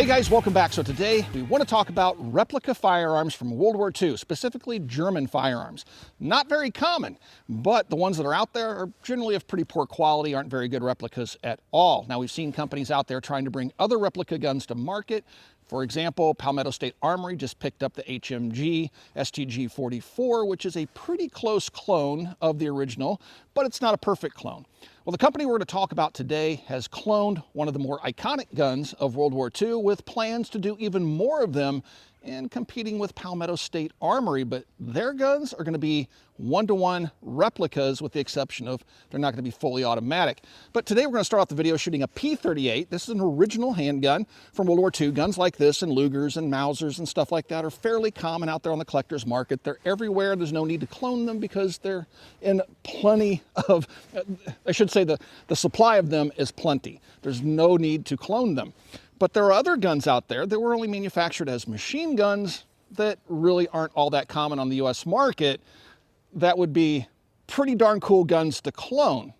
Hey guys, welcome back. So today we want to talk about replica firearms from World War II, specifically German firearms. Not very common, but the ones that are out there are generally of pretty poor quality, aren't very good replicas at all. Now we've seen companies out there trying to bring other replica guns to market. For example, Palmetto State Armory just picked up the HMG STG-44, which is a pretty close clone of the original, but it's not a perfect clone. Well, the company we're going to talk about today has cloned one of the more iconic guns of World War II with plans to do even more of them and competing with Palmetto State Armory, but their guns are going to be one-to-one replicas with the exception of they're not going to be fully automatic. But today we're going to start off the video shooting a P38. This is an original handgun from World War II. Guns like this and Lugers and Mausers and stuff like that are fairly common out there on the collector's market. They're everywhere. There's no need to clone them because they're in plenty of, I should say the supply of them is plenty. There's no need to clone them. But there are other guns out there that were only manufactured as machine guns that really aren't all that common on the US market that would be pretty darn cool guns to clone,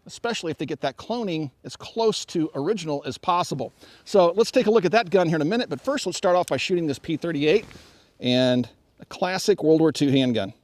especially if they get that cloning as close to original as possible. So let's take a look at that gun here in a minute, but first let's start off by shooting this P38 and a classic World War II handgun.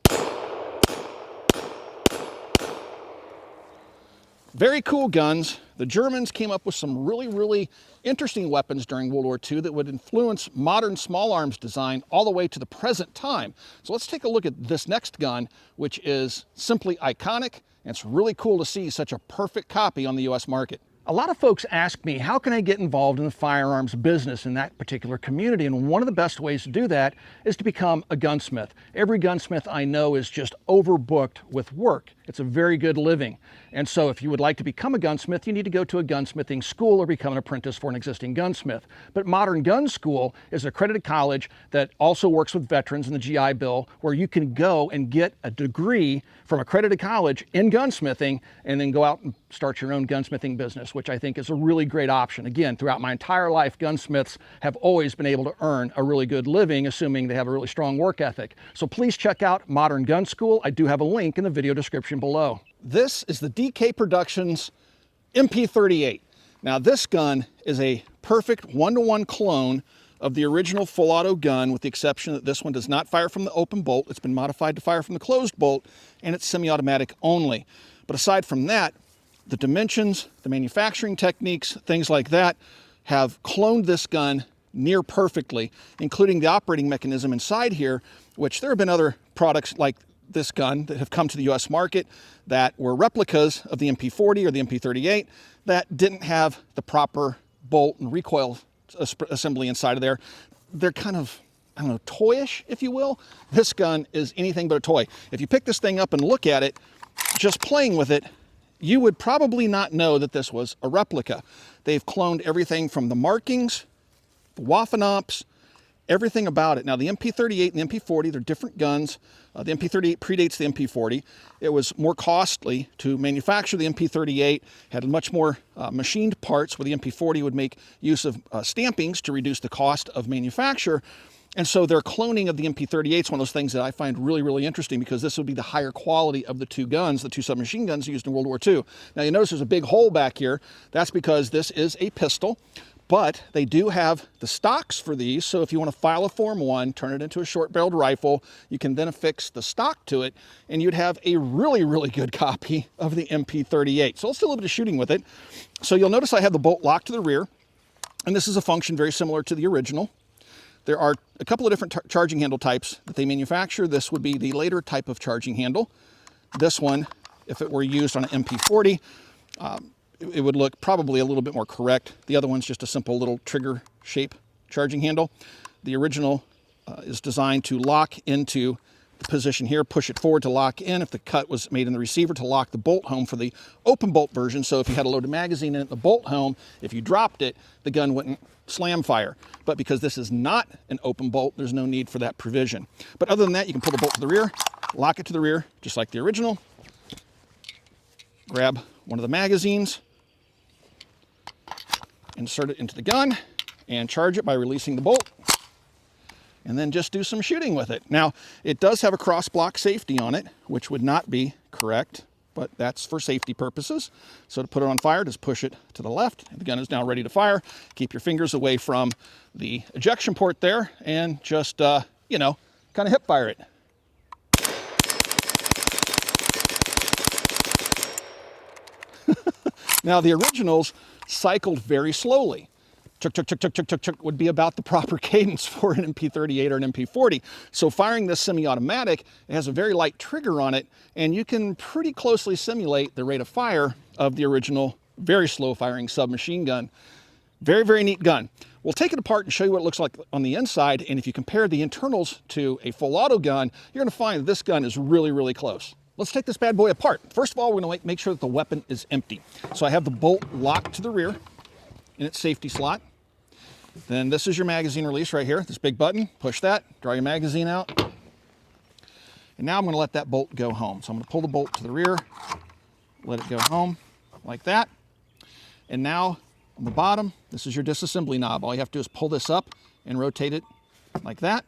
Very cool guns. The Germans came up with some really interesting weapons during World War II that would influence modern small arms design all the way to the present time. So let's take a look at this next gun, which is simply iconic, and it's really cool to see such a perfect copy on the US market. A lot of folks ask me, how can I get involved in the firearms business in that particular community? And one of the best ways to do that is to become a gunsmith. Every gunsmith I know is just overbooked with work. It's a very good living. And so if you would like to become a gunsmith, you need to go to a gunsmithing school or become an apprentice for an existing gunsmith. But Modern Gun School is an accredited college that also works with veterans in the GI Bill, where you can go and get a degree from accredited college in gunsmithing and then go out and start your own gunsmithing business, which I think is a really great option. Again, throughout my entire life, gunsmiths have always been able to earn a really good living, assuming they have a really strong work ethic. So please check out Modern Gun School. I do have a link in the video description below. This is the DK Productions MP38. Now this gun is a perfect one-to-one clone of the original full auto gun, with the exception that this one does not fire from the open bolt. It's been modified to fire from the closed bolt, and it's semi-automatic only. But aside from that, the dimensions, the manufacturing techniques, things like that have cloned this gun near perfectly, including the operating mechanism inside here, which there have been other products like this gun that have come to the US market that were replicas of the MP40 or the MP38 that didn't have the proper bolt and recoil assembly inside of there. They're kind of, I don't know, toyish, if you will. This gun is anything but a toy. If you pick this thing up and look at it, just playing with it, you would probably not know that this was a replica. They've cloned everything from the markings, the Waffenops, everything about it. Now the MP38 and the MP40, they're different guns. The MP38 predates the MP40. It was more costly to manufacture the MP38, had much more machined parts, where the MP40 would make use of stampings to reduce the cost of manufacture. And so their cloning of the MP38 is one of those things that I find really interesting, because this would be the higher quality of the two guns, the two submachine guns used in World War II. Now you notice there's a big hole back here. That's because this is a pistol. But they do have the stocks for these, so if you want to file a Form 1, turn it into a short-barreled rifle, you can then affix the stock to it, and you'd have a really good copy of the MP38. So let's do a little bit of shooting with it. So you'll notice I have the bolt locked to the rear, and this is a function very similar to the original. There are a couple of different charging handle types that they manufacture. This would be the later type of charging handle. This one, if it were used on an MP40, it would look probably a little bit more correct. The other one's just a simple little trigger shape charging handle. The original is designed to lock into the position here, push it forward to lock in. If the cut was made in the receiver, to lock the bolt home for the open bolt version. So if you had a loaded magazine in the bolt home, if you dropped it, the gun wouldn't slam fire. But because this is not an open bolt, there's no need for that provision. But other than that, you can pull the bolt to the rear, lock it to the rear, just like the original. Grab one of the magazines, insert it into the gun, and charge it by releasing the bolt, and then just do some shooting with it. Now, it does have a cross block safety on it, which would not be correct, but that's for safety purposes. So to put it on fire, just push it to the left. The gun is now ready to fire. Keep your fingers away from the ejection port there and just, you know, kind of hip fire it. Now the originals cycled very slowly. Chuk, chuk, chuk, chuk, chuk, chuk, chuk would be about the proper cadence for an MP38 or an MP40. So firing this semi-automatic, it has a very light trigger on it, and you can pretty closely simulate the rate of fire of the original, very slow firing submachine gun. Very, very neat gun. We'll take it apart and show you what it looks like on the inside, and if you compare the internals to a full auto gun, you're gonna find that this gun is really, really close. Let's take this bad boy apart. First of all, we're gonna make sure that the weapon is empty. So I have the bolt locked to the rear in its safety slot. Then this is your magazine release right here, this big button. Push that, draw your magazine out. And now I'm gonna let that bolt go home. So I'm gonna pull the bolt to the rear, let it go home like that. And now on the bottom, this is your disassembly knob. All you have to do is pull this up and rotate it like that.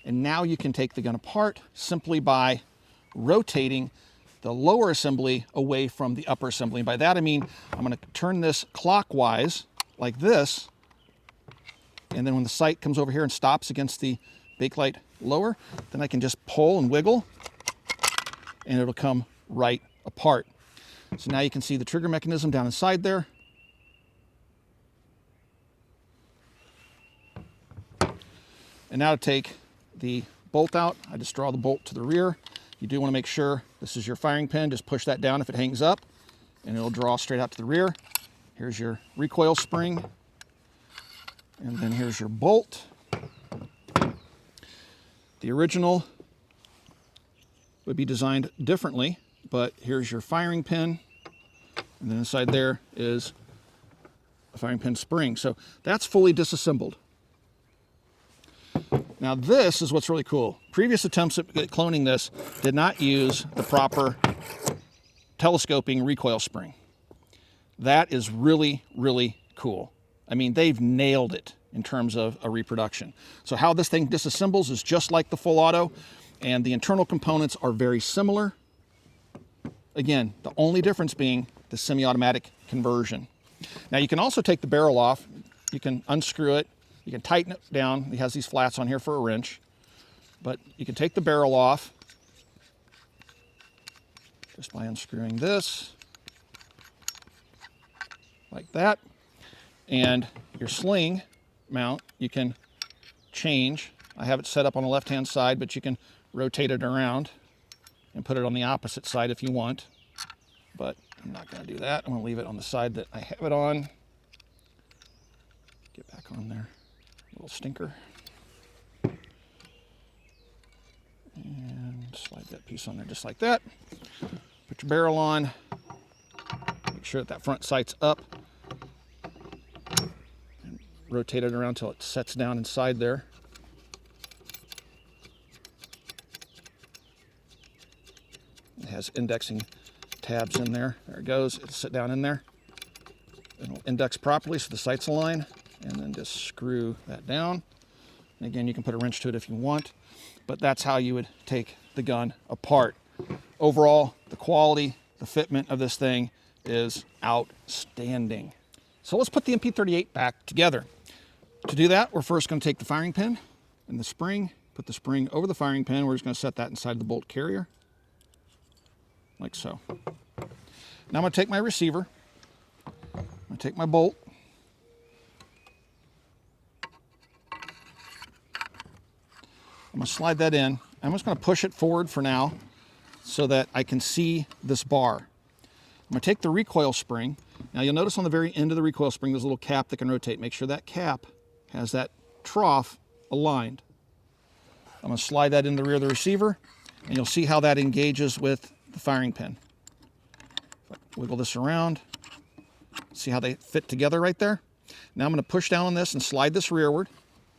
And now you can take the gun apart simply by rotating the lower assembly away from the upper assembly. And by that I mean, I'm gonna turn this clockwise like this, and then when the sight comes over here and stops against the bakelite lower, then I can just pull and wiggle, and it'll come right apart. So now you can see the trigger mechanism down inside there. And now to take the bolt out, I just draw the bolt to the rear. You do want to make sure this is your firing pin. Just push that down if it hangs up, and it'll draw straight out to the rear. Here's your recoil spring. And then here's your bolt. The original would be designed differently, but here's your firing pin. And then inside there is a firing pin spring. So that's fully disassembled. Now this is what's really cool. Previous attempts at cloning this did not use the proper telescoping recoil spring. That is really, really cool. I mean, they've nailed it in terms of a reproduction. So how this thing disassembles is just like the full auto, and the internal components are very similar. Again, the only difference being the semi-automatic conversion. Now you can also take the barrel off. You can unscrew it. You can tighten it down. It has these flats on here for a wrench, but you can take the barrel off just by unscrewing this like that. And your sling mount, you can change. I have it set up on the left-hand side, but you can rotate it around and put it on the opposite side if you want. But I'm not going to do that. I'm going to leave it on the side that I have it on. Get back on there. Little stinker. And slide that piece on there just like that. Put your barrel on. Make sure that front sight's up. And rotate it around until it sets down inside there. It has indexing tabs in there. There it goes. It'll sit down in there. It'll index properly so the sights align. And then just screw that down. And again, you can put a wrench to it if you want, but that's how you would take the gun apart. Overall, the quality, the fitment of this thing is outstanding. So let's put the MP38 back together. To do that, we're first going to take the firing pin and the spring, put the spring over the firing pin. We're just going to set that inside the bolt carrier, like so. Now I'm going to take my receiver, I'm going to take my bolt, I'm going to slide that in. I'm just going to push it forward for now so that I can see this bar. I'm going to take the recoil spring. Now you'll notice on the very end of the recoil spring there's a little cap that can rotate. Make sure that cap has that trough aligned. I'm going to slide that in the rear of the receiver, and you'll see how that engages with the firing pin. Wiggle this around. See how they fit together right there? Now I'm going to push down on this and slide this rearward.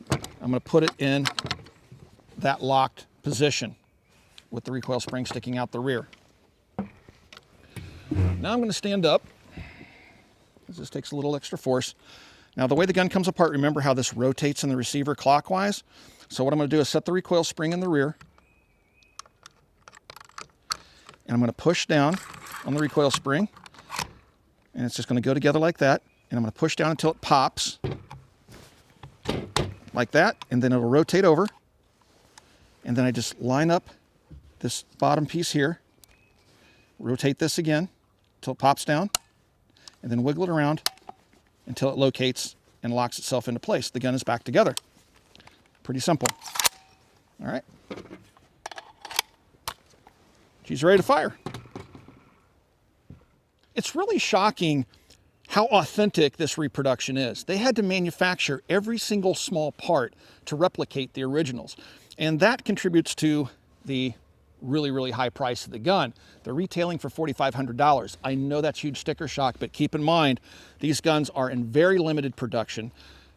I'm going to put it in that locked position with the recoil spring sticking out the rear. Now I'm going to stand up, because this takes a little extra force. Now the way the gun comes apart, remember how this rotates in the receiver clockwise? So what I'm going to do is set the recoil spring in the rear, and I'm going to push down on the recoil spring. And it's just going to go together like that. And I'm going to push down until it pops. Like that. And then it'll rotate over. And then I just line up this bottom piece here. Rotate this again until it pops down. And then wiggle it around until it locates and locks itself into place. The gun is back together. Pretty simple. All right. She's ready to fire. It's really shocking how authentic this reproduction is. They had to manufacture every single small part to replicate the originals. And that contributes to the really, really high price of the gun. They're retailing for $4,500. I know that's huge sticker shock, but keep in mind, these guns are in very limited production.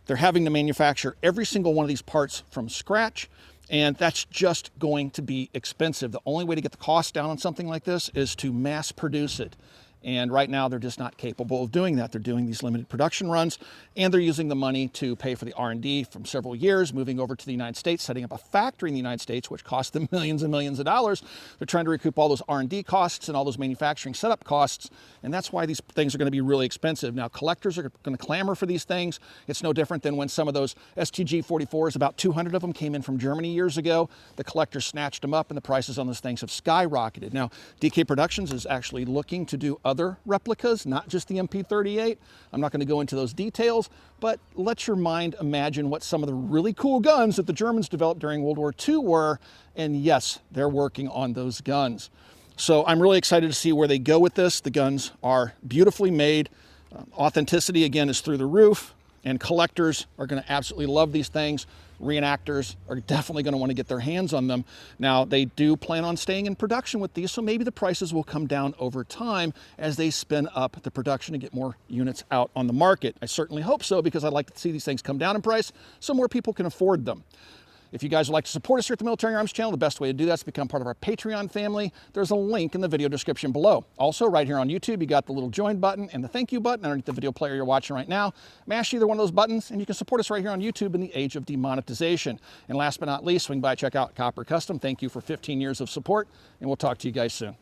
They're having to manufacture every single one of these parts from scratch, and that's just going to be expensive. The only way to get the cost down on something like this is to mass produce it. And right now, they're just not capable of doing that. They're doing these limited production runs, and they're using the money to pay for the R&D from several years, moving over to the United States, setting up a factory in the United States, which cost them millions and millions of dollars. They're trying to recoup all those R&D costs and all those manufacturing setup costs, and that's why these things are going to be really expensive. Now, collectors are going to clamor for these things. It's no different than when some of those STG 44s, about 200 of them came in from Germany years ago. The collectors snatched them up, and the prices on those things have skyrocketed. Now, DK Productions is actually looking to do other replicas, not just the MP38. I'm not going to go into those details, but let your mind imagine what some of the really cool guns that the Germans developed during World War II were, and yes, they're working on those guns. So I'm really excited to see where they go with this. The guns are beautifully made. Authenticity, again, is through the roof, and collectors are going to absolutely love these things. Reenactors are definitely going to want to get their hands on them. Now, they do plan on staying in production with these, so maybe the prices will come down over time as they spin up the production and get more units out on the market. I certainly hope so, because I'd like to see these things come down in price so more people can afford them. If you guys would like to support us here at the Military Arms Channel, the best way to do that is to become part of our Patreon family. There's a link in the video description below. Also, right here on YouTube, you got the little join button and the thank you button underneath the video player you're watching right now. Mash either one of those buttons, and you can support us right here on YouTube in the age of demonetization. And last but not least, swing by, check out Copper Custom. Thank you for 15 years of support, and we'll talk to you guys soon.